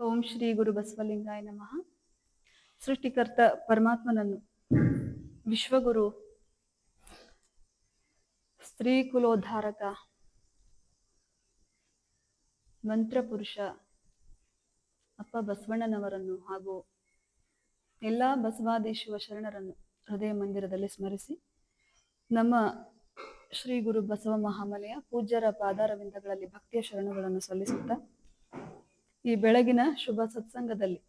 ಓಂ ಶ್ರೀ ಗುರು ಬಸವಲಿಂಗಾಯ ನಮಃ. ಸೃಷ್ಟಿಕರ್ತ ಪರಮಾತ್ಮನನ್ನು, ವಿಶ್ವಗುರು, ಸ್ತ್ರೀ ಕುಲೋದ್ಧಾರಕ, ಮಂತ್ರಪುರುಷ ಅಪ್ಪ ಬಸವಣ್ಣನವರನ್ನು ಹಾಗೂ ಎಲ್ಲ ಬಸವಾದೀಶುವ ಶರಣರನ್ನು ಹೃದಯ ಮಂದಿರದಲ್ಲಿ ಸ್ಮರಿಸಿ, ನಮ್ಮ ಶ್ರೀ ಗುರು ಬಸವ ಮಹಾಮನೆಯ ಪೂಜ್ಯರ ಪಾದಾರವಿಂದಗಳಲ್ಲಿ ಭಕ್ತಿಯ ಶರಣಗಳನ್ನು ಸಲ್ಲಿಸುತ್ತಾ, ಈ ಬೆಳಗಿನ ಶುಭ ಸತ್ಸಂಗದಲ್ಲಿ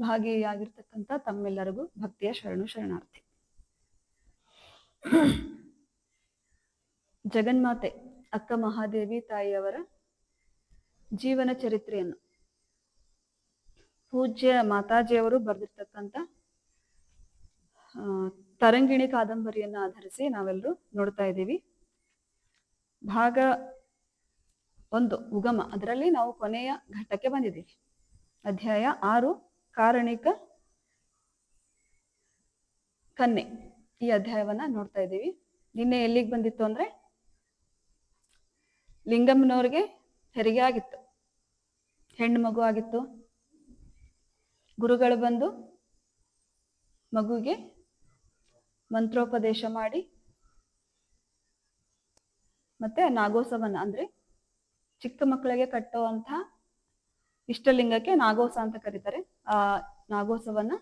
ಭಾಗಿಯಾಗಿರ್ತಕ್ಕಂಥ ತಮ್ಮೆಲ್ಲರಿಗೂ ಭಕ್ತಿಯ ಶರಣಾರ್ಥಿ. ಜಗನ್ಮಾತೆ ಅಕ್ಕ ಮಹಾದೇವಿ ತಾಯಿಯವರ ಜೀವನ ಚರಿತ್ರೆಯನ್ನು ಪೂಜ್ಯ ಮಾತಾಜಿಯವರು ಬರೆದಿರ್ತಕ್ಕಂಥ ತರಂಗಿಣಿ ಕಾದಂಬರಿಯನ್ನ ಆಧರಿಸಿ ನಾವೆಲ್ಲರೂ ನೋಡ್ತಾ ಇದ್ದೀವಿ. ಭಾಗ 1 ಉಗಮ, ಅದರಲ್ಲಿ ನಾವು ಕೊನೆಯ ಘಟ್ಟಕ್ಕೆ ಬಂದಿದ್ದೀವಿ. ಅಧ್ಯಾಯ 6 ಕಾರಣಿಕ ಕನ್ಯೆ, ಈ ಅಧ್ಯಾಯವನ್ನ ನೋಡ್ತಾ ಇದ್ದೀವಿ. ನಿನ್ನೆ ಎಲ್ಲಿಗೆ ಬಂದಿತ್ತು ಅಂದ್ರೆ, ಲಿಂಗಮ್ಮನವ್ರಿಗೆ ಹೆರಿಗೆ ಆಗಿತ್ತು, ಹೆಣ್ಣು ಮಗು ಆಗಿತ್ತು. ಗುರುಗಳು ಬಂದು ಮಗುಗೆ ಮಂತ್ರೋಪದೇಶ ಮಾಡಿ ಮತ್ತೆ ನಾಗೋಸವನ್ನ, ಅಂದ್ರೆ ಚಿಕ್ಕ ಮಕ್ಕಳಿಗೆ ಕಟ್ಟುವಂತಹ ಇಷ್ಟಲಿಂಗಕ್ಕೆ ನಾಗೋಸ ಅಂತ ಕರೀತಾರೆ. ಆ ನಾಗೋಸವನ್ನ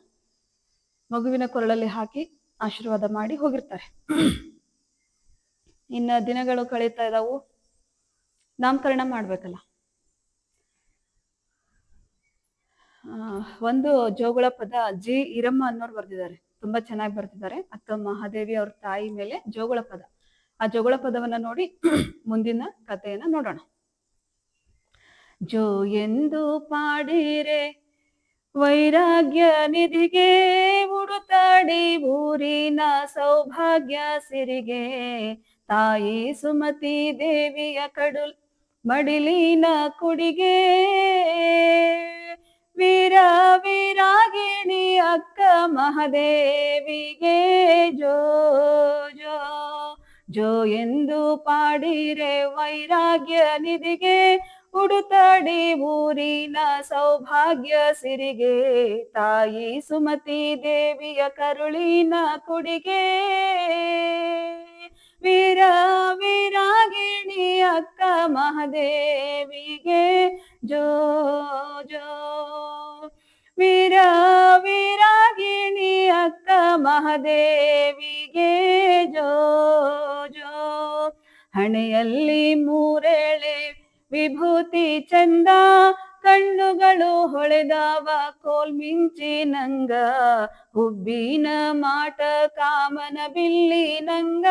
ಮಗುವಿನ ಕೊರಳಲ್ಲಿ ಹಾಕಿ ಆಶೀರ್ವಾದ ಮಾಡಿ ಹೋಗಿರ್ತಾರೆ. ಇನ್ನ ದಿನಗಳು ಕಳೀತಾ ಇದಾವು, ನಾಮಕರಣ ಮಾಡ್ಬೇಕಲ್ಲ. ಒಂದು ಜೋಗುಳ ಪದ ಜಿ ಈರಮ್ಮ ಅನ್ನೋರು ಬರ್ದಿದ್ದಾರೆ, ತುಂಬಾ ಚೆನ್ನಾಗಿ ಬರ್ತಿದ್ದಾರೆ. ಅಕ್ಕ ಮಹಾದೇವಿ ಅವ್ರ ತಾಯಿ ಮೇಲೆ ಜೋಗುಳ ಪದ. ಆ ಜೋಗುಳ ಪದವನ್ನ ನೋಡಿ ಮುಂದಿನ ಕಥೆಯನ್ನ ನೋಡೋಣ. ಜೋ ಎಂದು ಪಾಡಿರೆ ವೈರಾಗ್ಯ ನಿಧಿಗೆ, ಉಡುತ್ತಾಡಿ ಊರಿನ ಸೌಭಾಗ್ಯ ಸಿರಿಗೆ, ತಾಯಿ ಸುಮತಿ ದೇವಿಯ ಮಡಿಲಿನ ಕುಡಿಗೆ, ವೀರಾಗಿಣಿ ಅಕ್ಕ ಮಹಾದೇವಿಗೆ ಜೋ ಜೋ ಜೋ ಎಂದು ಪಾಡಿರೆ ವೈರಾಗ್ಯ ನಿಧಿಗೆ, ಉಡುತ್ತಾಡಿ ಊರಿನ ಸೌಭಾಗ್ಯ ಸಿರಿಗೆ, ತಾಯಿ ಸುಮತಿ ದೇವಿಯ ಕರುಳಿನ ಕುಡಿಗೆ, ವೀರಾಗಿಣಿ ಅಕ್ಕ ಮಹಾದೇವಿಗೆ ಜೋ ಜೋ, ವೀರಾಗಿಣಿ ಅಕ್ಕ ಮಹಾದೇವಿಗೆ ಜೋ ಜೋ. ಹಣೆಯಲ್ಲಿ ಮೂರೆಳೆ ವಿಭೂತಿ ಚಂದ, ಕಣ್ಣುಗಳು ಹೊಳೆದವ ಕೋಲ್ಮಿಂಚಿನಂಗ, ಹುಬ್ಬಿನ ಮಾಟ ಕಾಮನ ಬಿಲ್ಲಿನಂಗ,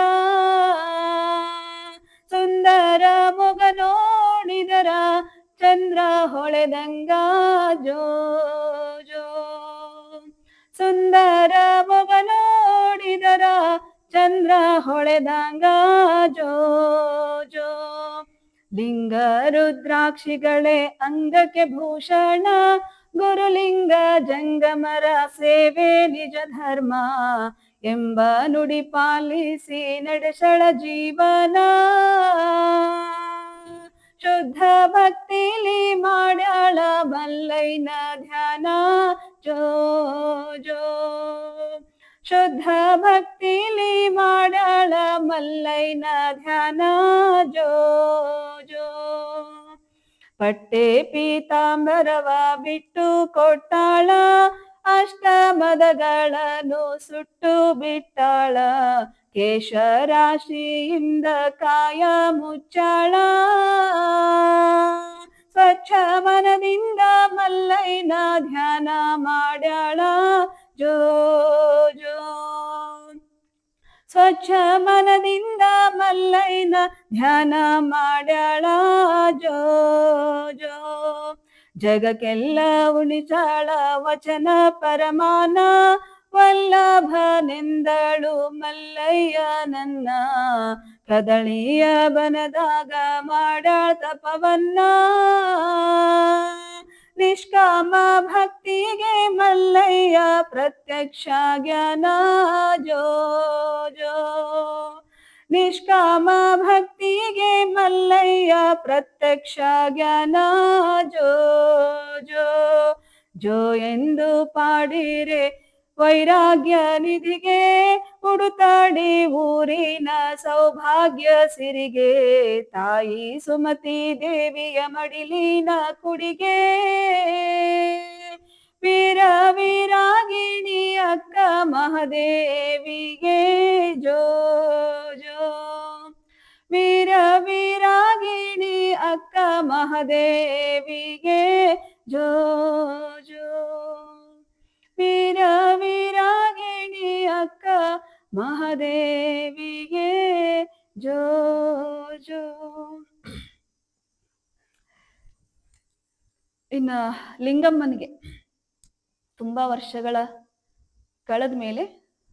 ಸುಂದರ ಮೊಗ ನೋಡಿದರ ಚಂದ್ರ ಹೊಳೆದಂಗ ಜೋ ಜೋ, ಸುಂದರ ಮೊಗ ನೋಡಿದರ ಚಂದ್ರ ಹೊಳೆದಂಗ ಜೋ ಜೋ. ಲಿಂಗ ರುದ್ರಾಕ್ಷಿಗಳೇ ಅಂಗಕ್ಕೆ ಭೂಷಣ, ಗುರುಲಿಂಗ ಜಂಗಮರ ಸೇವೆ ನಿಜ ಧರ್ಮ, ಎಂಬ ನುಡಿ ಪಾಲಿಸಿ ನಡೆಸಳ ಜೀವನ, ಶುದ್ಧ ಭಕ್ತಿಲಿ ಮಾಡ್ಯಾಳ ಮಲ್ಲೈನ ಧ್ಯಾನ ಜೋ ಜೋ, ಶುದ್ಧ ಭಕ್ತಿಲಿ ಮಾಡ್ಯಾಳ ಮಲ್ಲೈನ ಧ್ಯಾನ ಜೋ ಜೋ. ಪಟ್ಟೆ ಪೀತಾಂಬರವ ಬಿಟ್ಟು ಕೊಟ್ಟಾಳ, ಅಷ್ಟಮದಗಳನ್ನು ಸುಟ್ಟು ಬಿಟ್ಟಾಳ, ಕೇಶರಾಶಿಯಿಂದ ಕಾಯ ಮುಚ್ಚಾಳ, ಸ್ವಚ್ಛ ಮನದಿಂದ ಮಲ್ಲೈನ ಧ್ಯಾನ ಮಾಡ್ಯಾಳ ಜೋ ಜೋ, ಸ್ವಚ್ಛ ಮನದಿಂದ ಮಲ್ಲೈನ ಧ್ಯಾನ ಮಾಡ್ಯಾಳ ಜೋ ಜೋ. ಜಗಕ್ಕೆಲ್ಲ ಉಣಿಸಾಳ ವಚನ ಪರಮಾನ, ವಲ್ಲಭನೆಂದಳು ಮಲ್ಲಯ್ಯ ನನ್ನ, ಕದಳಿಯ ಬನದಾಗ ಮಾಡ್ಯಾಳ ತಪವನ್ನ, ನಿಷ್ಕಾಮ ಭಕ್ತಿಗೆ ಮಲ್ಲಯ್ಯ ಪ್ರತ್ಯಕ್ಷ ಜ್ಞಾನ ಜೋ ಜೋ, ನಿಷ್ಕಾಮ ಭಕ್ತಿಗೆ ಮಲ್ಲಯ್ಯ ಪ್ರತ್ಯಕ್ಷ ಜ್ಞಾನ ಜೋ ಜೋ. ಜೋ ಎಂದು ಪಾಡಿರೆ ವೈರಾಗ್ಯ ನಿಧಿಗೆ ಉಡುತ್ತಾಡಿ ಊರಿನ ಸೌಭಾಗ್ಯ ಸಿರಿಗೆ ತಾಯಿ ಸುಮತಿ ದೇವಿಯ ಮಡಿಲಿನ ಕುಡಿಗೆ ವೀರ ವೀರಾಗಿಣಿ ಅಕ್ಕ ಮಹಾದೇವಿಗೆ ಜೋ ಜೋ ವೀರ ವೀರಾಗಿಣಿ ಅಕ್ಕ ಮಹಾದೇವಿಗೆ ಜೋ ಜೋ ವೀರ ವೀರಾಗಿಣಿ ಅಕ್ಕ ಮಹಾದೇವಿಗೆ ಜೋ ಜೋ. ಇನ್ನ ಲಿಂಗಮ್ಮನಿಗೆ ತುಂಬಾ ವರ್ಷಗಳ ಕಳೆದ ಮೇಲೆ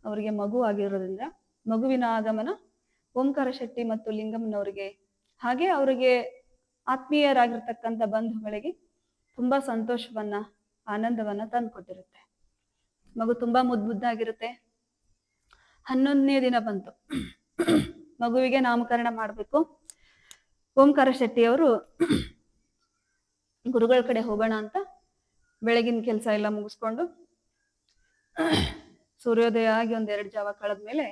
ಅವರಿಗೆ ಮಗು ಆಗಿರೋದ್ರಿಂದ ಮಗುವಿನ ಆಗಮನ ಓಂಕಾರ ಶೆಟ್ಟಿ ಮತ್ತು ಲಿಂಗಮ್ಮನವರಿಗೆ ಹಾಗೆ ಅವರಿಗೆ ಆತ್ಮೀಯರಾಗಿರ್ತಕ್ಕಂಥ ಬಂಧುಗಳಿಗೆ ತುಂಬಾ ಸಂತೋಷವನ್ನ ಆನಂದವನ್ನ ತಂದುಕೊಟ್ಟಿರುತ್ತೆ. ಮಗು ತುಂಬಾ ಮುದ್ದಾಗಿರುತ್ತೆ. 11ನೇ ದಿನ ಬಂತು, ಮಗುವಿಗೆ ನಾಮಕರಣ ಮಾಡಬೇಕು. ಓಂಕಾರ ಶೆಟ್ಟಿಯವರು ಗುರುಗಳ ಕಡೆ ಹೋಗೋಣ ಅಂತ ಬೆಳಗಿನ ಕೆಲಸ ಎಲ್ಲ ಮುಗಿಸ್ಕೊಂಡು ಸೂರ್ಯೋದಯ ಆಗಿ 1-2 ಜಾವ ಕಳೆದ್ಮೇಲೆ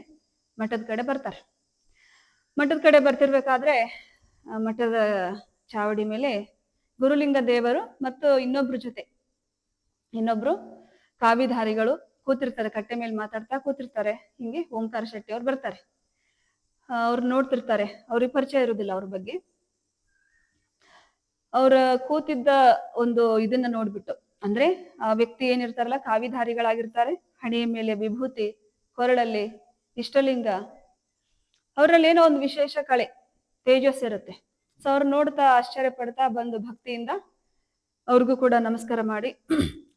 ಮಠದ ಕಡೆ ಬರ್ತಾರೆ. ಮಠದ ಕಡೆ ಬರ್ತಿರ್ಬೇಕಾದ್ರೆ ಮಠದ ಚಾವಡಿ ಮೇಲೆ ಗುರುಲಿಂಗ ದೇವರು ಮತ್ತು ಇನ್ನೊಬ್ರು ಕಾವಿಧಾರಿಗಳು ಕೂತಿರ್ತಾರೆ. ಕಟ್ಟೆ ಮೇಲೆ ಮಾತಾಡ್ತಾ ಕೂತಿರ್ತಾರೆ. ಹಿಂಗೆ ಓಂಕಾರ ಶೆಟ್ಟಿ ಅವ್ರು ಬರ್ತಾರೆ. ಅವ್ರು ನೋಡ್ತಿರ್ತಾರೆ. ಅವ್ರಿಗೆ ಪರಿಚಯ ಇರುವುದಿಲ್ಲ ಅವ್ರ ಬಗ್ಗೆ. ಅವ್ರ ಕೂತಿದ್ದ ಒಂದು ಇದನ್ನ ನೋಡ್ಬಿಟ್ಟು, ಅಂದ್ರೆ ಆ ವ್ಯಕ್ತಿ ಏನಿರ್ತಾರಲ್ಲ ಕಾವಿಧಾರಿಗಳಾಗಿರ್ತಾರೆ, ಹಣೆಯ ಮೇಲೆ ವಿಭೂತಿ, ಕೊರಳಲ್ಲಿ ಇಷ್ಟಲಿಂಗ, ಅವರಲ್ಲಿ ಏನೋ ಒಂದು ವಿಶೇಷ ಕಳೆ ತೇಜಸ್ ಇರುತ್ತೆ. ಸೊ ಅವ್ರು ನೋಡ್ತಾ ಆಶ್ಚರ್ಯ ಪಡ್ತಾ ಬಂದು ಭಕ್ತಿಯಿಂದ ಅವ್ರಿಗೂ ಕೂಡ ನಮಸ್ಕಾರ ಮಾಡಿ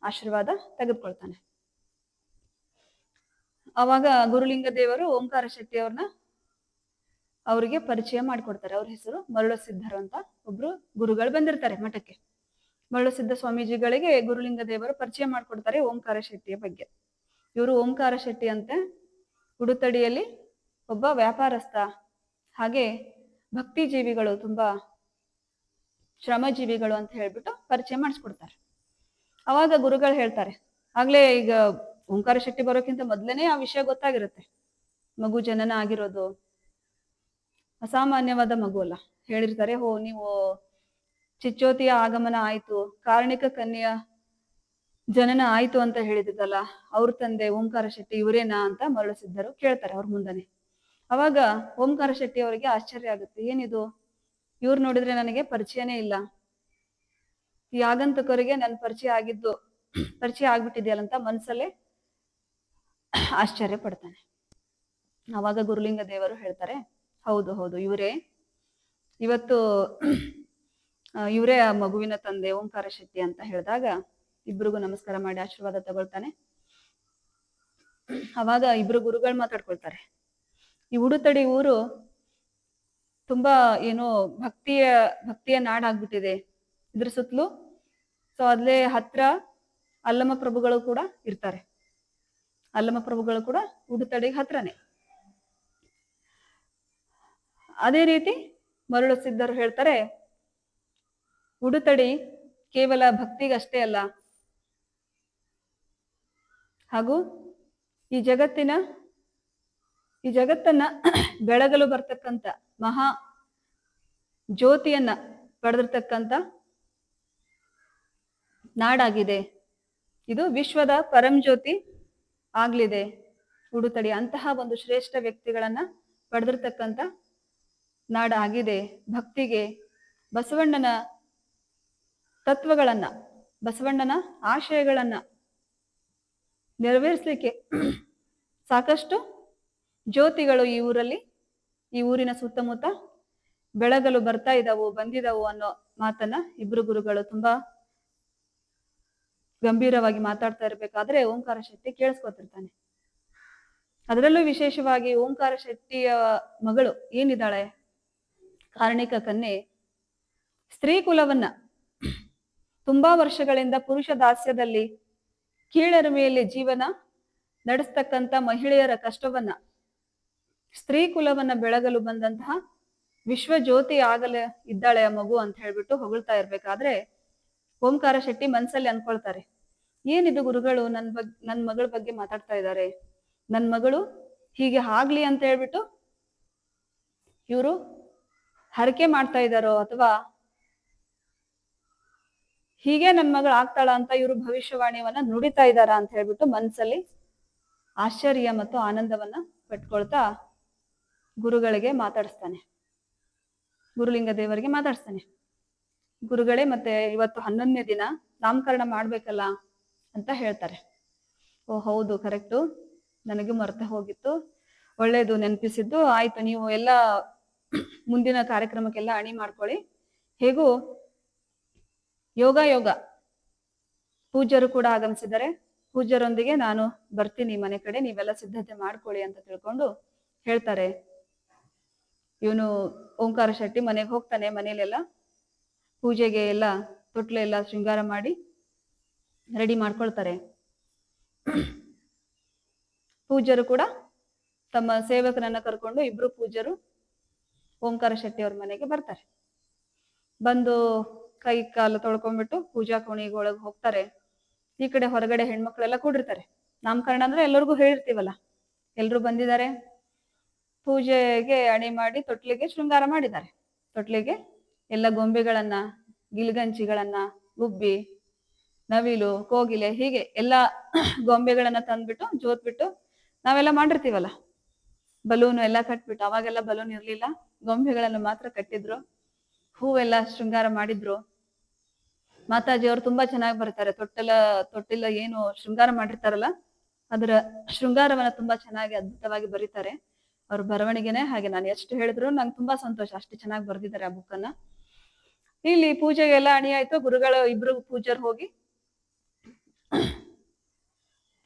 ಆಶೀರ್ವಾದ ತೆಗೆದುಕೊಳ್ತಾನೆ. ಅವಾಗ ಗುರುಲಿಂಗ ದೇವರು ಓಂಕಾರ ಶೆಟ್ಟಿ ಅವ್ರನ್ನ ಅವರಿಗೆ ಪರಿಚಯ ಮಾಡಿಕೊಡ್ತಾರೆ. ಅವ್ರ ಹೆಸರು ಮರುಳಸಿದ್ಧರು ಅಂತ ಒಬ್ರು ಗುರುಗಳು ಬಂದಿರ್ತಾರೆ ಮಠಕ್ಕೆ. ಮರುಳಸಿದ್ಧ ಸ್ವಾಮೀಜಿಗಳಿಗೆ ಗುರುಲಿಂಗ ದೇವರು ಪರಿಚಯ ಮಾಡಿಕೊಡ್ತಾರೆ ಓಂಕಾರ ಶೆಟ್ಟಿಯ ಬಗ್ಗೆ. ಇವರು ಓಂಕಾರ ಶೆಟ್ಟಿ ಅಂತ ಉಡುತಡಿಯಲ್ಲಿ ಒಬ್ಬ ವ್ಯಾಪಾರಸ್ಥ, ಹಾಗೆ ಭಕ್ತಿ ಜೀವಿಗಳು, ತುಂಬಾ ಶ್ರಮಜೀವಿಗಳು ಅಂತ ಹೇಳ್ಬಿಟ್ಟು ಪರಿಚಯ ಮಾಡಿಸ್ಕೊಡ್ತಾರೆ. ಅವಾಗ ಗುರುಗಳು ಹೇಳ್ತಾರೆ, ಆಗ್ಲೇ ಈಗ ಓಂಕಾರ ಶೆಟ್ಟಿ ಬರೋಕ್ಕಿಂತ ಮೊದ್ಲೇನೆ ಆ ವಿಷಯ ಗೊತ್ತಾಗಿರುತ್ತೆ. ಮಗು ಜನನ ಆಗಿರೋದು ಅಸಾಮಾನ್ಯವಾದ ಮಗು ಅಲ್ಲ. ಹೇಳಿರ್ತಾರೆ, ನೀವು ಚಿಚ್ಚೋತಿಯ ಆಗಮನ ಆಯ್ತು, ಕಾರಣಿಕ ಕನ್ಯೆಯ ಜನನ ಆಯ್ತು ಅಂತ ಹೇಳಿದಿದ್ದಲ್ಲ, ಅವ್ರ ತಂದೆ ಓಂಕಾರ ಶೆಟ್ಟಿ ಇವರೇನಾ ಅಂತ ಮರುಳಸಿದ್ಧರು ಕೇಳ್ತಾರೆ ಅವ್ರ ಮುಂದನೆ. ಅವಾಗ ಓಂಕಾರ ಶೆಟ್ಟಿ ಅವರಿಗೆ ಆಶ್ಚರ್ಯ ಆಗುತ್ತೆ. ಏನಿದು, ಇವ್ರು ನೋಡಿದ್ರೆ ನನಗೆ ಪರಿಚಯನೇ ಇಲ್ಲ, ಈ ಆಗಂತಕರಿಗೆ ನನ್ನ ಪರಿಚಯ ಆಗ್ಬಿಟ್ಟಿದೆಯಲ್ಲಂತ ಮನ್ಸಲ್ಲೇ ಆಶ್ಚರ್ಯ ಪಡ್ತಾನೆ. ಅವಾಗ ಗುರುಲಿಂಗ ದೇವರು ಹೇಳ್ತಾರೆ, ಹೌದು ಇವರೇ, ಇವತ್ತು ಇವರೇ ಆ ಮಗುವಿನ ತಂದೆ ಓಂಕಾರ ಶೆಟ್ಟಿ ಅಂತ ಹೇಳಿದಾಗ ಇಬ್ರಿಗೂ ನಮಸ್ಕಾರ ಮಾಡಿ ಆಶೀರ್ವಾದ ತಗೊಳ್ತಾನೆ. ಅವಾಗ ಇಬ್ರು ಗುರುಗಳು ಮಾತಾಡ್ಕೊಳ್ತಾರೆ, ಈ ಉಡುತಡಿ ಊರು ತುಂಬಾ ಏನೋ ಭಕ್ತಿಯ ನಾಡಾಗ್ಬಿಟ್ಟಿದೆ. ಇದ್ರ ಸುತ್ತಲೂ ಸೊ ಅಲ್ಲೇ ಹತ್ರ ಅಲ್ಲಮ ಪ್ರಭುಗಳು ಕೂಡ ಇರ್ತಾರೆ. ಅಲ್ಲಮ ಪ್ರಭುಗಳು ಕೂಡ ಉಡುತಡಿಗೆ ಹತ್ರನೇ. ಅದೇ ರೀತಿ ಮರುಳಸಿದ್ಧರು ಹೇಳ್ತಾರೆ, ಉಡುತಡಿ ಕೇವಲ ಭಕ್ತಿಗಷ್ಟೇ ಅಲ್ಲ, ಹಾಗೂ ಈ ಜಗತ್ತನ್ನ ಬೆಳಗಲು ಬರ್ತಕ್ಕಂಥ ಮಹಾ ಜ್ಯೋತಿಯನ್ನ ಪಡೆದಿರ್ತಕ್ಕಂಥ ನಾಡಾಗಿದೆ. ಇದು ವಿಶ್ವದ ಪರಂಜ್ಯೋತಿ ಆಗ್ಲಿದೆ ಉಡುತಡಿ. ಅಂತಹ ಒಂದು ಶ್ರೇಷ್ಠ ವ್ಯಕ್ತಿಗಳನ್ನ ಪಡೆದಿರ್ತಕ್ಕಂಥ ನಾಡಾಗಿದೆ. ಭಕ್ತಿಗೆ ಬಸವಣ್ಣನ ತತ್ವಗಳನ್ನ, ಬಸವಣ್ಣನ ಆಶಯಗಳನ್ನ ನೆರವೇರಿಸಲಿಕ್ಕೆ ಸಾಕಷ್ಟು ಜ್ಯೋತಿಗಳು ಈ ಊರಿನ ಸುತ್ತಮುತ್ತ ಬೆಳಗಲು ಬಂದಿದವು ಅನ್ನೋ ಮಾತನ್ನ ಇಬ್ರು ಗುರುಗಳು ತುಂಬಾ ಗಂಭೀರವಾಗಿ ಮಾತಾಡ್ತಾ ಇರ್ಬೇಕಾದ್ರೆ ಓಂಕಾರ ಶೆಟ್ಟಿ ಕೇಳಿಸ್ಕೊತಿರ್ತಾನೆ. ಅದರಲ್ಲೂ ವಿಶೇಷವಾಗಿ ಓಂಕಾರ ಶೆಟ್ಟಿಯ ಮಗಳು ಏನಿದ್ದಾಳೆ, ಕಾರಣಿಕ ಕನ್ಯೆ, ಸ್ತ್ರೀ ಕುಲವನ್ನ ತುಂಬಾ ವರ್ಷಗಳಿಂದ ಪುರುಷ ದಾಸ್ಯದಲ್ಲಿ ಕೀಳರಿಮೆಯಲ್ಲಿ ಜೀವನ ನಡೆಸ್ತಕ್ಕಂಥ ಮಹಿಳೆಯರ ಕಷ್ಟವನ್ನ, ಸ್ತ್ರೀ ಕುಲವನ್ನ ಬೆಳಗಲು ಬಂದಂತಹ ವಿಶ್ವಜ್ಯೋತಿ ಇದ್ದಾಳೆ ಆ ಮಗು ಅಂತ ಹೇಳ್ಬಿಟ್ಟು ಹೊಗಳ್ತಾ ಇರ್ಬೇಕಾದ್ರೆ ಓಂಕಾರ ಶೆಟ್ಟಿ ಮನ್ಸಲ್ಲಿ ಅನ್ಕೊಳ್ತಾರೆ, ಏನಿದು ಗುರುಗಳು ನನ್ ಮಗಳ ಬಗ್ಗೆ ಮಾತಾಡ್ತಾ ಇದ್ದಾರೆ, ನನ್ ಮಗಳು ಹೀಗೆ ಆಗ್ಲಿ ಅಂತ ಹೇಳ್ಬಿಟ್ಟು ಇವರು ಹರಕೆ ಮಾಡ್ತಾ ಇದ್ದಾರೋ, ಅಥವಾ ಹೀಗೆ ನನ್ ಮಗಳು ಆಗ್ತಾಳ ಅಂತ ಇವರು ಭವಿಷ್ಯವಾಣಿಯನ್ನ ನುಡಿತಾ ಇದ್ದಾರ ಅಂತ ಹೇಳ್ಬಿಟ್ಟು ಮನ್ಸಲ್ಲಿ ಆಶ್ಚರ್ಯ ಮತ್ತು ಆನಂದವನ್ನ ಪಟ್ಕೊಳ್ತಾ ಗುರುಗಳಿಗೆ ಮಾತಾಡಿಸ್ತಾನೆ, ಗುರುಲಿಂಗ ದೇವರಿಗೆ ಮಾತಾಡಿಸ್ತಾನೆ. ಗುರುಗಳೇ, ಮತ್ತೆ ಇವತ್ತು 11ನೇ ದಿನ ನಾಮಕರಣ ಮಾಡ್ಬೇಕಲ್ಲ ಅಂತ ಹೇಳ್ತಾರೆ. ಓ ಹೌದು, ಕರೆಕ್ಟು, ನನಗೆ ಮರ್ತೆ ಹೋಗಿತ್ತು, ಒಳ್ಳೇದು ನೆನಪಿಸಿದ್ದು. ಆಯ್ತು, ನೀವು ಎಲ್ಲ ಮುಂದಿನ ಕಾರ್ಯಕ್ರಮಕ್ಕೆಲ್ಲ ಅಣಿ ಮಾಡ್ಕೊಳ್ಳಿ. ಹೇಗೂ ಯೋಗ ಪೂಜ್ಯರು ಕೂಡ ಆಗಮಿಸಿದ್ದಾರೆ, ಪೂಜ್ಯರೊಂದಿಗೆ ನಾನು ಬರ್ತೀನಿ ಮನೆ ಕಡೆ, ನೀವೆಲ್ಲ ಸಿದ್ಧತೆ ಮಾಡ್ಕೊಳ್ಳಿ ಅಂತ ತಿಳ್ಕೊಂಡು ಹೇಳ್ತಾರೆ. ಇವನು ಓಂಕಾರ ಶೆಟ್ಟಿ ಮನೆಗೆ ಹೋಗ್ತಾನೆ. ಮನೇಲೆಲ್ಲ ಪೂಜೆಗೆ ಎಲ್ಲ ತೊಟ್ಲೆಲ್ಲ ಶೃಂಗಾರ ಮಾಡಿ ರೆಡಿ ಮಾಡ್ಕೊಳ್ತಾರೆ. ಪೂಜ್ಯರು ಕೂಡ ತಮ್ಮ ಸೇವಕನನ್ನ ಕರ್ಕೊಂಡು ಇಬ್ರು ಪೂಜ್ಯರು ಓಂಕಾರ ಶೆಟ್ಟಿ ಅವ್ರ ಮನೆಗೆ ಬರ್ತಾರೆ. ಬಂದು ಕೈ ಕಾಲು ತೊಳ್ಕೊಂಡ್ಬಿಟ್ಟು ಪೂಜಾ ಕೋಣೆಗೆ ಒಳಗೆ ಹೋಗ್ತಾರೆ. ಈ ಕಡೆ ಹೊರಗಡೆ ಹೆಣ್ಮಕ್ಳೆಲ್ಲ ಕೂಡಿರ್ತಾರೆ. ನಾಮಕರಣ ಅಂದ್ರೆ ಎಲ್ಲರಿಗೂ ಹೇಳಿರ್ತೀವಲ್ಲ, ಎಲ್ರು ಬಂದಿದ್ದಾರೆ. ಪೂಜೆಗೆ ಅಣಿ ಮಾಡಿ ತೊಟ್ಲಿಗೆ ಶೃಂಗಾರ ಮಾಡಿದ್ದಾರೆ. ತೊಟ್ಲಿಗೆ ಎಲ್ಲ ಗೊಂಬೆಗಳನ್ನ, ಗಿಲ್ಗಂಚಿಗಳನ್ನ, ಗುಬ್ಬಿ, ನವಿಲು, ಕೋಗಿಲೆ, ಹೀಗೆ ಎಲ್ಲ ಗೊಂಬೆಗಳನ್ನ ತಂದ್ಬಿಟ್ಟು ಜೋತ್ಬಿಟ್ಟು ನಾವೆಲ್ಲ ಮಾಡಿರ್ತೀವಲ್ಲ, ಬಲೂನು ಎಲ್ಲ ಕಟ್ಬಿಟ್ಟು, ಅವಾಗೆಲ್ಲ ಬಲೂನ್ ಇರ್ಲಿಲ್ಲ, ಗೊಂಬೆಗಳನ್ನು ಮಾತ್ರ ಕಟ್ಟಿದ್ರು, ಹೂವೆಲ್ಲ ಶೃಂಗಾರ ಮಾಡಿದ್ರು. ಮಾತಾಜಿಯವರು ತುಂಬಾ ಚೆನ್ನಾಗಿ ಬರ್ತಾರೆ. ತೊಟ್ಟಿಲ ಏನು ಶೃಂಗಾರ ಮಾಡಿರ್ತಾರಲ್ಲ, ಅದರ ಶೃಂಗಾರವನ್ನ ತುಂಬಾ ಚೆನ್ನಾಗಿ ಅದ್ಭುತವಾಗಿ ಬರೀತಾರೆ. ಅವ್ರ ಬರವಣಿಗೆನೆ ಹಾಗೆ. ನಾನು ಎಷ್ಟು ಹೇಳಿದ್ರು ನಂಗೆ ತುಂಬಾ ಸಂತೋಷ, ಅಷ್ಟು ಚೆನ್ನಾಗಿ ಬರ್ದಿದ್ದಾರೆ ಆ ಬುಕ್ಕನ್ನ. ಇಲ್ಲಿ ಪೂಜೆಗೆಲ್ಲ ಅಣಿ ಆಯ್ತು. ಗುರುಗಳು ಇಬ್ರು ಪೂಜಾರ್ ಹೋಗಿ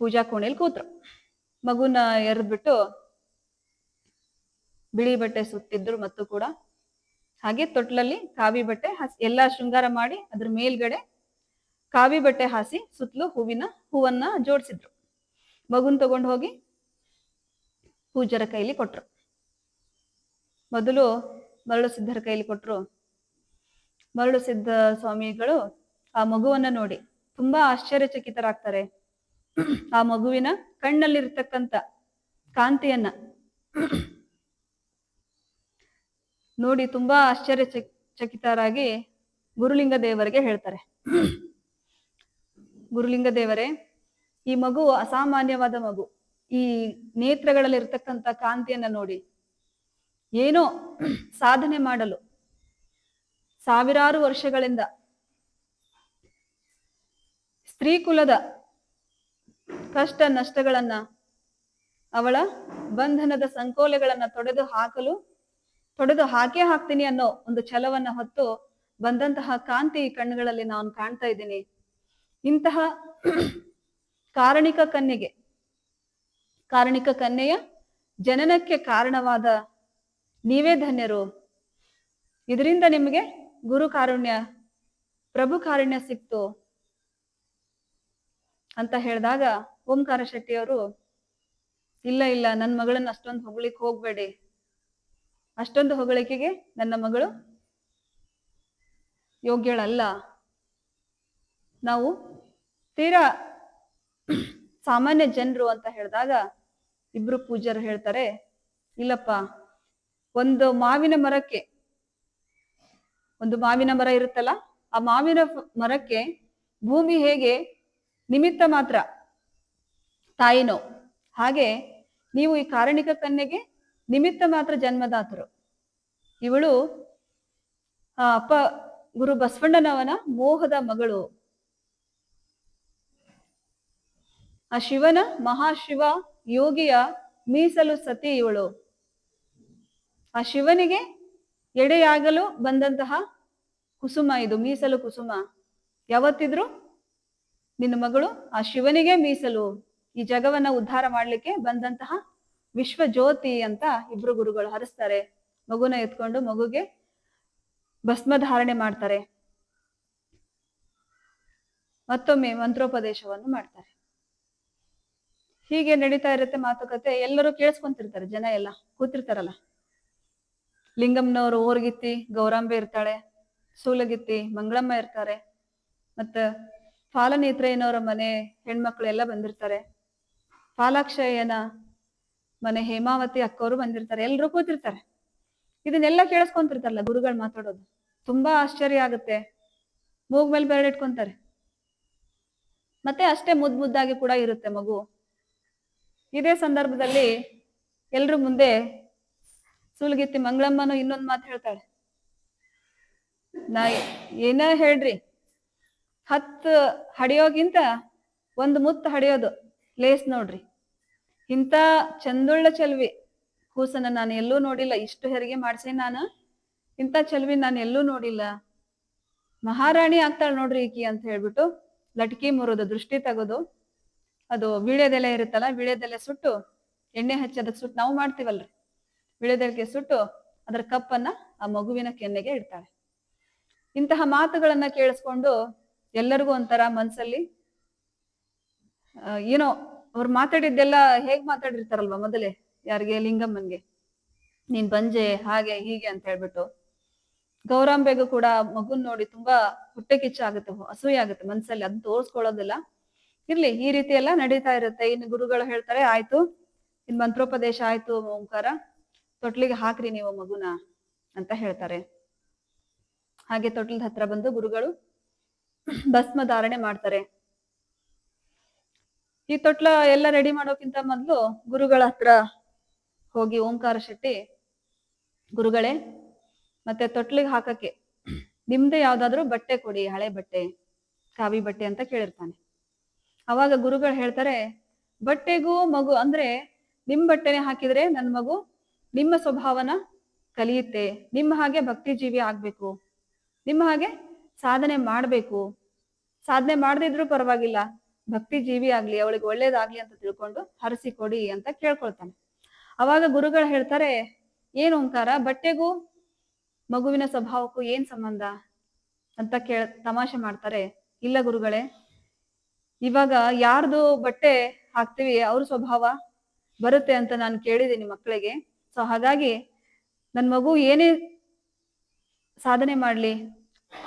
ಪೂಜಾ ಕೋಣೆಯಲ್ಲಿ ಕೂತ್ರು. ಮಗುನ ಎರೆದ್ಬಿಟ್ಟು ಬಿಳಿ ಬಟ್ಟೆ ಸುತ್ತಿದ್ರು ಮತ್ತು ಕೂಡ ಹಾಗೆ ತೊಟ್ಲಲ್ಲಿ ಕಾವಿ ಬಟ್ಟೆ ಹಾಸಿ ಎಲ್ಲಾ ಶೃಂಗಾರ ಮಾಡಿ ಅದ್ರ ಮೇಲ್ಗಡೆ ಕಾವಿ ಬಟ್ಟೆ ಹಾಸಿ ಸುತ್ತಲೂ ಹೂವನ್ನ ಜೋಡಿಸಿದ್ರು. ಮಗುನ್ ತಗೊಂಡು ಹೋಗಿ ಪೂಜ್ಯರ ಕೈಲಿ ಕೊಟ್ರು. ಮೊದಲು ಮರಳು ಸಿದ್ಧರ ಕೈಲಿ ಕೊಟ್ರು. ಮರಳು ಸಿದ್ಧ ಸ್ವಾಮಿಗಳು ಆ ಮಗುವನ್ನ ನೋಡಿ ತುಂಬಾ ಆಶ್ಚರ್ಯಚಕಿತರಾಗ್ತಾರೆ. ಆ ಮಗುವಿನ ಕಣ್ಣಲ್ಲಿರ್ತಕ್ಕಂಥ ಕಾಂತಿಯನ್ನ ನೋಡಿ ತುಂಬಾ ಆಶ್ಚರ್ಯಚಕಿತರಾಗಿ ಗುರುಲಿಂಗ ದೇವರಿಗೆ ಹೇಳ್ತಾರೆ, ಗುರುಲಿಂಗ ದೇವರೇ, ಈ ಮಗು ಅಸಾಮಾನ್ಯವಾದ ಮಗು. ಈ ನೇತ್ರಗಳಲ್ಲಿ ಇರ್ತಕ್ಕಂಥ ಕಾಂತಿಯನ್ನ ನೋಡಿ ಏನೋ ಸಾಧನೆ ಮಾಡಲು ಸಾವಿರಾರು ವರ್ಷಗಳಿಂದ ಸ್ತ್ರೀ ಕುಲದ ಕಷ್ಟ ನಷ್ಟಗಳನ್ನ, ಅವಳ ಬಂಧನದ ಸಂಕೋಲೆಗಳನ್ನ ತೊಡೆದು ಹಾಕೇ ಹಾಕ್ತೀನಿ ಅನ್ನೋ ಒಂದು ಛಲವನ್ನ ಹೊತ್ತು ಬಂದಂತಹ ಕಾಂತಿ ಕಣ್ಣುಗಳಲ್ಲಿ ನಾನು ಕಾಣ್ತಾ ಇದ್ದೀನಿ. ಇಂತಹ ಕಾರಣಿಕ ಕನ್ಯೆಯ ಜನನಕ್ಕೆ ಕಾರಣವಾದ ನೀವೇ ಧನ್ಯರು. ಇದರಿಂದ ನಿಮಗೆ ಗುರು ಕಾರುಣ್ಯ, ಪ್ರಭು ಕಾರುಣ್ಯ ಸಿಕ್ತು ಅಂತ ಹೇಳಿದಾಗ ಓಂಕಾರ ಶೆಟ್ಟಿಯವರು, ಇಲ್ಲ ನನ್ನ ಮಗಳನ್ನ ಅಷ್ಟೊಂದು ಹೊಗಳಿಕ್ ಹೋಗ್ಬೇಡಿ, ಅಷ್ಟೊಂದು ಹೊಗಳಿಕೆಗೆ ನನ್ನ ಮಗಳು ಯೋಗ್ಯಳಲ್ಲ, ನಾವು ತೀರಾ ಸಾಮಾನ್ಯ ಜನರು ಅಂತ ಹೇಳಿದಾಗ ಇಬ್ರು ಪೂಜ್ಯರು ಹೇಳ್ತಾರೆ, ಇಲ್ಲಪ್ಪ, ಒಂದು ಮಾವಿನ ಮರ ಇರುತ್ತಲ್ಲ, ಆ ಮಾವಿನ ಮರಕ್ಕೆ ಭೂಮಿ ಹೇಗೆ ನಿಮಿತ್ತ ಮಾತ್ರ ತಾಯಿನೋ, ಹಾಗೆ ನೀವು ಈ ಕಾರಣಿಕ ಕನ್ಯೆಗೆ ನಿಮಿತ್ತ ಮಾತ್ರ ಜನ್ಮದಾತರು. ಇವಳು ಅಪ್ಪ ಗುರು ಬಸವಣ್ಣನವನ ಮೋಹದ ಮಗಳು. ಆ ಶಿವನ ಮಹಾಶಿವ ಯೋಗಿಯ ಮೀಸಲು ಸತಿ ಇವಳು. ಆ ಶಿವನಿಗೆ ಎಡೆಯಾಗಲು ಬಂದಂತಹ ಕುಸುಮ ಇದು, ಮೀಸಲು ಕುಸುಮ. ಯಾವತ್ತಿದ್ರು ನಿನ್ನ ಮಗಳು ಆ ಶಿವನಿಗೆ ಮೀಸಲು, ಈ ಜಗವನ್ನ ಉದ್ಧಾರ ಮಾಡ್ಲಿಕ್ಕೆ ಬಂದಂತಹ ವಿಶ್ವ ಜ್ಯೋತಿ ಅಂತ ಇಬ್ರು ಗುರುಗಳು ಹರಿಸ್ತಾರೆ. ಮಗುನ ಎತ್ಕೊಂಡು ಮಗುಗೆ ಭಸ್ಮ ಧಾರಣೆ ಮಾಡ್ತಾರೆ. ಮತ್ತೊಮ್ಮೆ ಮಂತ್ರೋಪದೇಶವನ್ನು ಮಾಡ್ತಾರೆ. ಹೀಗೆ ನಡೀತಾ ಇರುತ್ತೆ ಮಾತುಕತೆ. ಎಲ್ಲರೂ ಕೇಳಿಸ್ಕೊಂತಿರ್ತಾರೆ, ಜನ ಎಲ್ಲ ಕೂತಿರ್ತಾರಲ್ಲ. ಲಿಂಗಮ್ಮನವರು ಓರ್ಗಿತ್ತಿ ಗೌರಾಂಬೆ ಇರ್ತಾಳೆ, ಸೂಲಗಿತ್ತಿ ಮಂಗಳಮ್ಮ ಇರ್ತಾರೆ, ಮತ್ತ ಫಾಲನೇತ್ರಯ್ಯನವರ ಮನೆ ಹೆಣ್ಮಕ್ಳು ಎಲ್ಲ ಬಂದಿರ್ತಾರೆ. ಫಾಲಾಕ್ಷಯ್ಯನ ಮನೆ ಹೇಮಾವತಿ ಅಕ್ಕವರು ಬಂದಿರ್ತಾರೆ. ಎಲ್ರು ಕೂತಿರ್ತಾರೆ. ಇದನ್ನೆಲ್ಲ ಕೇಳಿಸ್ಕೊಂತಿರ್ತಾರಲ್ಲ ಗುರುಗಳು ಮಾತಾಡೋದು. ತುಂಬಾ ಆಶ್ಚರ್ಯ ಆಗುತ್ತೆ. ಮೂಗ್ ಮೇಲೆ ಬೆರಳಿಟ್ಕೊಂತಾರೆ. ಮತ್ತೆ ಅಷ್ಟೇ ಮುದ್ದಾಗಿ ಕೂಡ ಇರುತ್ತೆ ಮಗು. ಇದೇ ಸಂದರ್ಭದಲ್ಲಿ ಎಲ್ರು ಮುಂದೆ ಸುಲ್ಗಿತ್ತಿ ಮಂಗಳಮ್ಮನು ಇನ್ನೊಂದ್ ಮಾತು ಹೇಳ್ತಾಳೆ. ನಾ ಏನ ಹೇಳ್ರಿ, 10 ಹಡಿಯೋಗಿಂತ 1 ಮುತ್ತು ಹಡಿಯೋದು ಲೇಸ್ ನೋಡ್ರಿ. ಇಂಥ ಚಂದುಳ್ಳ ಚೆಲ್ವಿ ಕೂಸನ್ನ ನಾನು ಎಲ್ಲೂ ನೋಡಿಲ್ಲ. ಇಷ್ಟು ಹೆರಿಗೆ ಮಾಡ್ಸಿ ನಾನು ಇಂಥ ಚೆಲ್ವಿ ನಾನು ಎಲ್ಲೂ ನೋಡಿಲ್ಲ. ಮಹಾರಾಣಿ ಆಗ್ತಾಳೆ ನೋಡ್ರಿ ಈಕಿ ಅಂತ ಹೇಳ್ಬಿಟ್ಟು ಲಟ್ಕಿ ಮುರೋದು, ದೃಷ್ಟಿ ತೆಗೋದು, ಅದು ವೀಳ್ಯದೆಲೆ ಇರುತ್ತಲ್ಲ, ವೀಳ್ಯದೆಲೆ ಸುಟ್ಟು ಎಣ್ಣೆ ಹಚ್ಚಿ ಅದಕ್ಕೆ ಸುಟ್ಟು ನಾವು ಮಾಡ್ತೀವಲ್ರಿ, ವೀಳ್ಯದೆಲೆಗೆ ಸುಟ್ಟು ಅದರ ಕಪ್ಪನ್ನ ಆ ಮಗುವಿನ ಕೆನ್ನೆಗೆ ಇಡ್ತಾಳೆ. ಇಂತಹ ಮಾತುಗಳನ್ನ ಕೇಳಿಸ್ಕೊಂಡು ಎಲ್ಲರಿಗೂ ಒಂಥರ ಮನ್ಸಲ್ಲಿ ಏನೋ ಅವ್ರು ಮಾತಾಡಿದ್ದೆಲ್ಲ ಹೇಗ್ ಮಾತಾಡಿರ್ತಾರಲ್ವ ಮೊದಲೇ, ಯಾರಿಗೆ, ಲಿಂಗಮ್ಮನ್ಗೆ, ನೀನ್ ಬಂಜೆ ಹಾಗೆ ಹೀಗೆ ಅಂತ ಹೇಳ್ಬಿಟ್ಟು. ಗೌರಾಂಬೆಗೂ ಕೂಡ ಮಗುನ್ ನೋಡಿ ತುಂಬಾ ಹೊಟ್ಟೆ ಕಿಚ್ಚ ಆಗುತ್ತೆ, ಅಸೂಯೆ ಆಗುತ್ತೆ ಮನ್ಸಲ್ಲಿ. ಅದನ್ನ ತೋರ್ಸ್ಕೊಳ್ಳೋದಿಲ್ಲ. ಇರ್ಲಿ, ಈ ರೀತಿ ಎಲ್ಲ ನಡೀತಾ ಇರುತ್ತೆ. ಇನ್ನು ಗುರುಗಳು ಹೇಳ್ತಾರೆ, ಆಯ್ತು ಇನ್ ಮಂತ್ರೋಪದೇಶ ಆಯ್ತು, ಓಂಕಾರ ತೊಟ್ಲಿಗೆ ಹಾಕ್ರಿ ನೀವು ಮಗುನ ಅಂತ ಹೇಳ್ತಾರೆ. ಹಾಗೆ ತೊಟ್ಲದ ಹತ್ರ ಬಂದು ಗುರುಗಳು ಭಸ್ಮ ಧಾರಣೆ ಮಾಡ್ತಾರೆ. ಈ ತೊಟ್ಲ ಎಲ್ಲ ರೆಡಿ ಮಾಡೋಕ್ಕಿಂತ ಮೊದ್ಲು ಗುರುಗಳ ಹತ್ರ ಹೋಗಿ ಓಂಕಾರ ಶೆಟ್ಟಿ, ಗುರುಗಳೇ ಮತ್ತೆ ತೊಟ್ಲಿಗೆ ಹಾಕಕ್ಕೆ ನಿಮ್ದೇ ಯಾವ್ದಾದ್ರು ಬಟ್ಟೆ ಕೊಡಿ, ಹಳೆ ಬಟ್ಟೆ, ಕಾವಿ ಬಟ್ಟೆ ಅಂತ ಕೇಳಿರ್ತಾನೆ. ಅವಾಗ ಗುರುಗಳು ಹೇಳ್ತಾರೆ, ಬಟ್ಟೆಗೂ ಮಗು ಅಂದ್ರೆ ನಿಮ್ ಬಟ್ಟೆನೆ ಹಾಕಿದ್ರೆ ನನ್ ಮಗು ನಿಮ್ಮ ಸ್ವಭಾವನ ಕಲಿಯುತ್ತೆ, ನಿಮ್ಮ ಹಾಗೆ ಭಕ್ತಿ ಜೀವಿ ಆಗ್ಬೇಕು, ನಿಮ್ಮ ಹಾಗೆ ಸಾಧನೆ ಮಾಡ್ಬೇಕು, ಸಾಧನೆ ಮಾಡದಿದ್ರು ಪರವಾಗಿಲ್ಲ, ಭಕ್ತಿ ಜೀವಿ ಆಗ್ಲಿ, ಅವಳಿಗೆ ಒಳ್ಳೇದಾಗ್ಲಿ ಅಂತ ತಿಳ್ಕೊಂಡು ಹರಸಿ ಕೊಡಿ ಅಂತ ಕೇಳ್ಕೊಳ್ತಾನೆ. ಅವಾಗ ಗುರುಗಳು ಹೇಳ್ತಾರೆ, ಏನ್ ಓಂಕಾರ, ಬಟ್ಟೆಗೂ ಮಗುವಿನ ಸ್ವಭಾವಕ್ಕೂ ಏನ್ ಸಂಬಂಧ ಅಂತ ತಮಾಷೆ ಮಾಡ್ತಾರೆ. ಇಲ್ಲ ಗುರುಗಳೇ, ಇವಾಗ ಯಾರ್ದು ಬಟ್ಟೆ ಹಾಕ್ತಿವಿ ಅವ್ರ ಸ್ವಭಾವ ಬರುತ್ತೆ ಅಂತ ನಾನು ಕೇಳಿದ್ದೀನಿ ಮಕ್ಕಳಿಗೆ. ಸೊ ಹಾಗಾಗಿ ನನ್ ಮಗು ಏನೇ ಸಾಧನೆ ಮಾಡ್ಲಿ,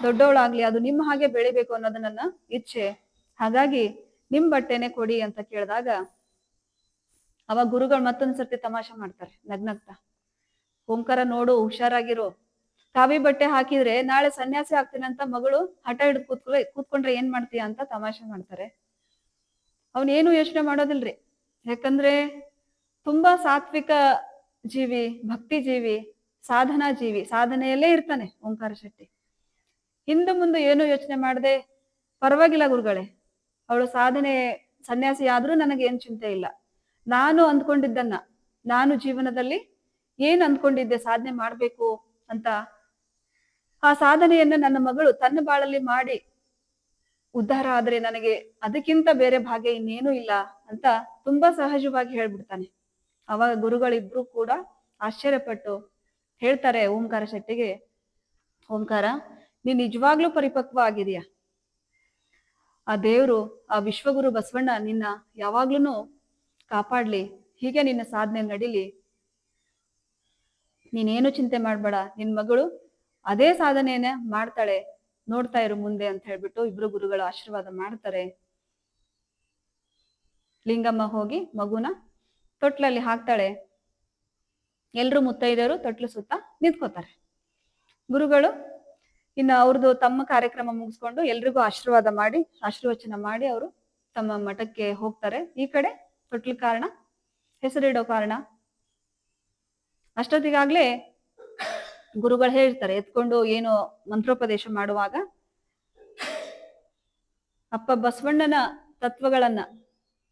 ದೊಡ್ಡವಳಾಗ್ಲಿ, ಅದು ನಿಮ್ಮ ಹಾಗೆ ಬೆಳಿಬೇಕು ಅನ್ನೋದು ನನ್ನ ಇಚ್ಛೆ. ಹಾಗಾಗಿ ನಿಮ್ ಬಟ್ಟೆನೆ ಕೊಡಿ ಅಂತ ಕೇಳಿದಾಗ ಅವಾಗ ಗುರುಗಳು ಮತ್ತೊಂದ್ಸರ್ತಿ ತಮಾಷೆ ಮಾಡ್ತಾರೆ ನಗ್ನಗ್ತಾ, ಓಂಕಾರ ನೋಡು, ಹುಷಾರಾಗಿರು, ಕಾವಿ ಬಟ್ಟೆ ಹಾಕಿದ್ರೆ ನಾಳೆ ಸನ್ಯಾಸಿ ಆಗ್ತೀನಿ ಅಂತ ಮಗಳು ಹಠ ಹಿಡಿದು ಕೂತ್ಕೊಂಡ್ರೆ ಏನ್ ಮಾಡ್ತೀಯ ಅಂತ ತಮಾಷೆ ಮಾಡ್ತಾರೆ. ಅವನೇನು ಯೋಚನೆ ಮಾಡೋದಿಲ್ರಿ. ಯಾಕಂದ್ರೆ ತುಂಬಾ ಸಾತ್ವಿಕ ಜೀವಿ, ಭಕ್ತಿ ಜೀವಿ, ಸಾಧನಾ ಜೀವಿ, ಸಾಧನೆಯಲ್ಲೇ ಇರ್ತಾನೆ ಓಂಕಾರ ಶೆಟ್ಟಿ. ಹಿಂದೆ ಮುಂದೆ ಏನು ಯೋಚನೆ ಮಾಡದೆ, ಪರವಾಗಿಲ್ಲ ಗುರುಗಳೇ, ಅವಳು ಸಾಧನೆ ಸನ್ಯಾಸಿ ಆದ್ರೂ ನನಗೆ ಏನ್ ಚಿಂತೆ ಇಲ್ಲ, ನಾನು ಅಂದ್ಕೊಂಡಿದ್ದನ್ನ, ನಾನು ಜೀವನದಲ್ಲಿ ಏನ್ ಅಂದ್ಕೊಂಡಿದ್ದೆ ಸಾಧನೆ ಮಾಡ್ಬೇಕು ಅಂತ, ಆ ಸಾಧನೆಯನ್ನ ನನ್ನ ಮಗಳು ತನ್ನ ಬಾಳಲ್ಲಿ ಮಾಡಿ ಉದ್ಧಾರ ಆದ್ರೆ ನನಗೆ ಅದಕ್ಕಿಂತ ಬೇರೆ ಭಾಗ್ಯ ಇನ್ನೇನು ಇಲ್ಲ ಅಂತ ತುಂಬಾ ಸಹಜವಾಗಿ ಹೇಳ್ಬಿಡ್ತಾನೆ. ಅವಾಗ ಗುರುಗಳಿಬ್ರು ಕೂಡ ಆಶ್ಚರ್ಯಪಟ್ಟು ಹೇಳ್ತಾರೆ ಓಂಕಾರ ಶೆಟ್ಟಿಗೆ, ಓಂಕಾರ ನೀನ್ ನಿಜವಾಗ್ಲೂ ಪರಿಪಕ್ವ ಆಗಿದೆಯಾ, ಆ ದೇವ್ರು, ಆ ವಿಶ್ವಗುರು ಬಸವಣ್ಣ ನಿನ್ನ ಯಾವಾಗ್ಲೂ ಕಾಪಾಡ್ಲಿ, ಹೀಗೆ ನಿನ್ನ ಸಾಧನೆ ನಡಿಲಿ, ನೀನೇನು ಚಿಂತೆ ಮಾಡ್ಬೇಡ, ನಿನ್ ಮಗಳು ಅದೇ ಸಾಧನೆಯನ್ನ ಮಾಡ್ತಾಳೆ, ನೋಡ್ತಾ ಇರು ಮುಂದೆ ಅಂತ ಹೇಳ್ಬಿಟ್ಟು ಇಬ್ರು ಗುರುಗಳು ಆಶೀರ್ವಾದ ಮಾಡ್ತಾರೆ. ಲಿಂಗಮ್ಮ ಹೋಗಿ ಮಗುನ ತೊಟ್ಲಲ್ಲಿ ಹಾಕ್ತಾಳೆ. ಎಲ್ರು ಮುತ್ತೈದೆಯರು ತೊಟ್ಲು ಸುತ್ತ ನಿಂತ್ಕೋತಾರೆ. ಗುರುಗಳು ಇನ್ನು ಅವ್ರದ್ದು ತಮ್ಮ ಕಾರ್ಯಕ್ರಮ ಮುಗಿಸ್ಕೊಂಡು ಎಲ್ರಿಗೂ ಆಶೀರ್ವಾದ ಮಾಡಿ, ಆಶೀರ್ವಚನ ಮಾಡಿ ಅವರು ತಮ್ಮ ಮಠಕ್ಕೆ ಹೋಗ್ತಾರೆ. ಈ ಕಡೆ ತೊಟ್ಲು ಕಾರಣ, ಹೆಸರಿಡೋ ಕಾರಣ ಅಷ್ಟೊತ್ತಿಗಾಗ್ಲೇ ಗುರುಗಳು ಹೇಳ್ತಾರೆ, ಎತ್ಕೊಂಡು ಏನು ಮಂತ್ರೋಪದೇಶ ಮಾಡುವಾಗ ಅಪ್ಪ ಬಸವಣ್ಣನ ತತ್ವಗಳನ್ನ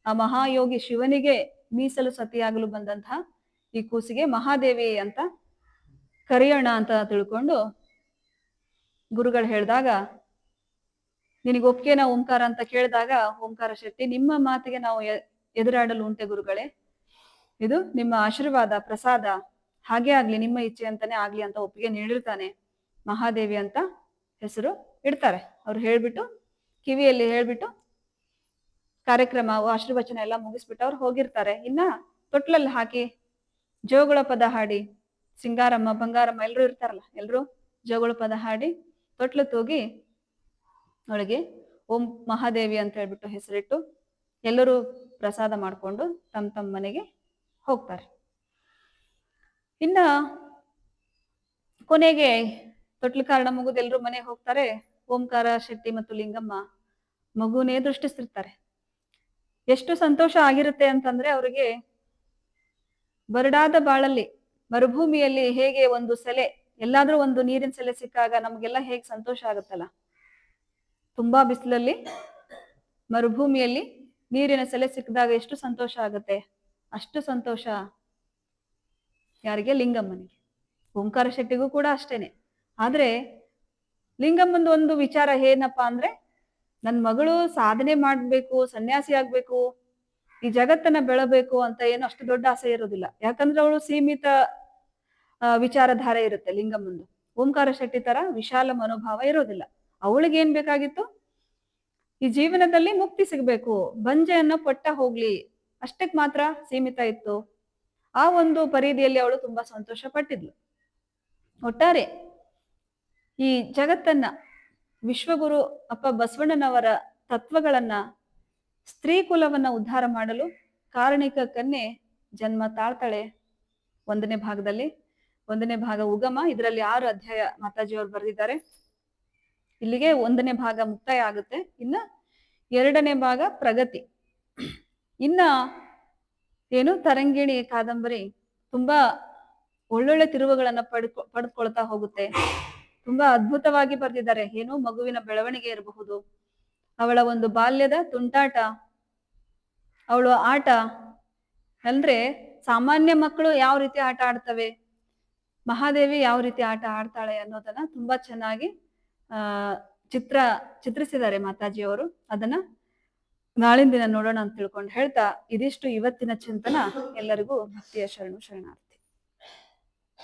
ಆ ಮಹಾಯೋಗಿ ಶಿವನಿಗೆ ಮೀಸಲು ಸತಿಯಾಗಲು ಬಂದಂತಹ ಈ ಕೂಸಿಗೆ ಮಹಾದೇವಿ ಅಂತ ಕರೆಯೋಣ ಅಂತ ತಿಳ್ಕೊಂಡು ಗುರುಗಳು ಹೇಳಿದಾಗ, ನಿನಗೆ ಒಪ್ಕೆನಾ ಓಂಕಾರ ಅಂತ ಕೇಳಿದಾಗ ಓಂಕಾರ ಶೆಟ್ಟಿ, ನಿಮ್ಮ ಮಾತಿಗೆ ನಾವು ಎದುರಾಡಲು ಉಂಟೆ ಗುರುಗಳೇ, ಇದು ನಿಮ್ಮ ಆಶೀರ್ವಾದ ಪ್ರಸಾದ, ಹಾಗೆ ಆಗ್ಲಿ, ನಿಮ್ಮ ಇಚ್ಛೆ ಅಂತಾನೆ ಆಗ್ಲಿ ಅಂತ ಒಪ್ಪಿಗೆ ನೀಡಿರ್ತಾನೆ. ಮಹಾದೇವಿ ಅಂತ ಹೆಸರು ಇಡ್ತಾರೆ. ಅವ್ರು ಹೇಳ್ಬಿಟ್ಟು ಕಿವಿಯಲ್ಲಿ ಹೇಳ್ಬಿಟ್ಟು ಕಾರ್ಯಕ್ರಮ ಆಶೀರ್ವಚನ ಎಲ್ಲ ಮುಗಿಸ್ಬಿಟ್ಟು ಅವ್ರು ಹೋಗಿರ್ತಾರೆ. ಇನ್ನ ತೊಟ್ಲಲ್ಲಿ ಹಾಕಿ ಜೋಗುಳ ಪದ ಹಾಡಿ, ಸಿಂಗಾರಮ್ಮ ಬಂಗಾರಮ್ಮ ಎಲ್ರು ಇರ್ತಾರಲ್ಲ, ಎಲ್ರು ಜೋಗುಳ ಪದ ಹಾಡಿ ತೊಟ್ಲು ತೂಗಿ ಅವಳಿಗೆ ಓಂ ಮಹಾದೇವಿ ಅಂತ ಹೇಳ್ಬಿಟ್ಟು ಹೆಸರಿಟ್ಟು ಎಲ್ಲರೂ ಪ್ರಸಾದ ಮಾಡಿಕೊಂಡು ತಮ್ಮ ಮನೆಗೆ ಹೋಗ್ತಾರೆ. ಇನ್ನ ಕೊನೆಗೆ ತೊಟ್ಲು ಕಾರಣ ಮುಗಿದು ಎಲ್ಲರೂ ಮನೆಗೆ ಹೋಗ್ತಾರೆ. ಓಂಕಾರ ಶೆಟ್ಟಿ ಮತ್ತು ಲಿಂಗಮ್ಮ ಮಗುನೇ ದೃಷ್ಟಿಸ್ತಿರ್ತಾರೆ. ಎಷ್ಟು ಸಂತೋಷ ಆಗಿರುತ್ತೆ ಅಂತಂದ್ರೆ ಅವರಿಗೆ ಬರಡಾದ ಬಾಳಲ್ಲಿ ಮರುಭೂಮಿಯಲ್ಲಿ ಹೇಗೆ ಒಂದು ಸೆಲೆ, ಎಲ್ಲಾದ್ರೂ ಒಂದು ನೀರಿನ ಸೆಲೆ ಸಿಕ್ಕಾಗ ನಮ್ಗೆಲ್ಲ ಹೇಗೆ ಸಂತೋಷ ಆಗುತ್ತಲ್ಲ, ತುಂಬಾ ಬಿಸಿಲಲ್ಲಿ ಮರುಭೂಮಿಯಲ್ಲಿ ನೀರಿನ ಸೆಲೆ ಸಿಕ್ಕಿದಾಗ ಎಷ್ಟು ಸಂತೋಷ ಆಗುತ್ತೆ, ಅಷ್ಟು ಸಂತೋಷ ಯಾರಿಗೆ? ಲಿಂಗಮ್ಮನಿಗೆ. ಓಂಕಾರ ಶೆಟ್ಟಿಗೂ ಕೂಡ ಅಷ್ಟೇನೆ. ಆದ್ರೆ ಲಿಂಗಮ್ಮಂದು ಒಂದು ವಿಚಾರ ಏನಪ್ಪಾ ಅಂದ್ರೆ, ನನ್ ಮಗಳು ಸಾಧನೆ ಮಾಡ್ಬೇಕು, ಸನ್ಯಾಸಿ ಆಗ್ಬೇಕು, ಈ ಜಗತ್ತನ್ನ ಬೆಳಬೇಕು ಅಂತ ಏನು ಅಷ್ಟು ದೊಡ್ಡ ಆಸೆ ಇರೋದಿಲ್ಲ. ಯಾಕಂದ್ರೆ ಅವಳು ಸೀಮಿತ ವಿಚಾರಧಾರೆ ಇರುತ್ತೆ ಲಿಂಗಮ್ಮಂದು. ಓಂಕಾರ ಶೆಟ್ಟಿ ತರ ವಿಶಾಲ ಮನೋಭಾವ ಇರೋದಿಲ್ಲ. ಅವಳಿಗೆ ಏನ್ ಬೇಕಾಗಿತ್ತು? ಈ ಜೀವನದಲ್ಲಿ ಮುಕ್ತಿ ಸಿಗ್ಬೇಕು, ಬಂಜೆ ಅನ್ನೋ ಪಟ್ಟ ಹೋಗ್ಲಿ, ಅಷ್ಟಕ್ ಮಾತ್ರ ಸೀಮಿತ ಇತ್ತು. ಆ ಒಂದು ಪರಿಧಿಯಲ್ಲಿ ಅವಳು ತುಂಬಾ ಸಂತೋಷ ಪಟ್ಟಿದ್ಲು. ಒಟ್ಟಾರೆ ಈ ಜಗತ್ತನ್ನ, ವಿಶ್ವಗುರು ಅಪ್ಪ ಬಸವಣ್ಣನವರ ತತ್ವಗಳನ್ನ, ಸ್ತ್ರೀ ಕುಲವನ್ನ ಉದ್ಧಾರ ಮಾಡಲು ಕಾರಣಿಕ ಕನ್ಯೆ ಜನ್ಮ ತಾಳ್ತಾಳೆ. 1ನೇ ಭಾಗದಲ್ಲಿ 1ನೇ ಭಾಗ ಉಗಮ, ಇದರಲ್ಲಿ 6 ಅಧ್ಯಾಯ ಮಾತಾಜಿಯವರು ಬರೆದಿದ್ದಾರೆ. ಇಲ್ಲಿಗೆ 1ನೇ ಭಾಗ ಮುಕ್ತಾಯ ಆಗುತ್ತೆ. ಇನ್ನ 2ನೇ ಭಾಗ ಪ್ರಗತಿ. ಇನ್ನ ಏನು ತರಂಗಿಣಿ ಕಾದಂಬರಿ ತುಂಬಾ ಒಳ್ಳೊಳ್ಳೆ ತಿರುವುಗಳನ್ನ ಪಡೆದುಕೊಳ್ತಾ ಹೋಗುತ್ತೆ. ತುಂಬಾ ಅದ್ಭುತವಾಗಿ ಬರೆದಿದ್ದಾರೆ. ಏನು ಮಗುವಿನ ಬೆಳವಣಿಗೆ ಇರಬಹುದು, ಅವಳ ಒಂದು ಬಾಲ್ಯದ ತುಂಟಾಟ, ಅವಳು ಆಟ ಅಂದ್ರೆ ಸಾಮಾನ್ಯ ಮಕ್ಕಳು ಯಾವ ರೀತಿ ಆಟ ಆಡ್ತವೆ, ಮಹಾದೇವಿ ಯಾವ ರೀತಿ ಆಟ ಆಡ್ತಾಳೆ ಅನ್ನೋದನ್ನ ತುಂಬಾ ಚೆನ್ನಾಗಿ ಚಿತ್ರಿಸಿದ್ದಾರೆ ಮಾತಾಜಿಯವರು. ಅದನ್ನ ನಾಳಿನ ದಿನ ನೋಡೋಣ ಅಂತ ತಿಳ್ಕೊಂಡು ಹೇಳ್ತಾ, ಇದಿಷ್ಟು ಇವತ್ತಿನ ಚಿಂತನ. ಎಲ್ಲರಿಗೂ ಭಕ್ತಿಯ ಶರಣಾರ್ಥಿ.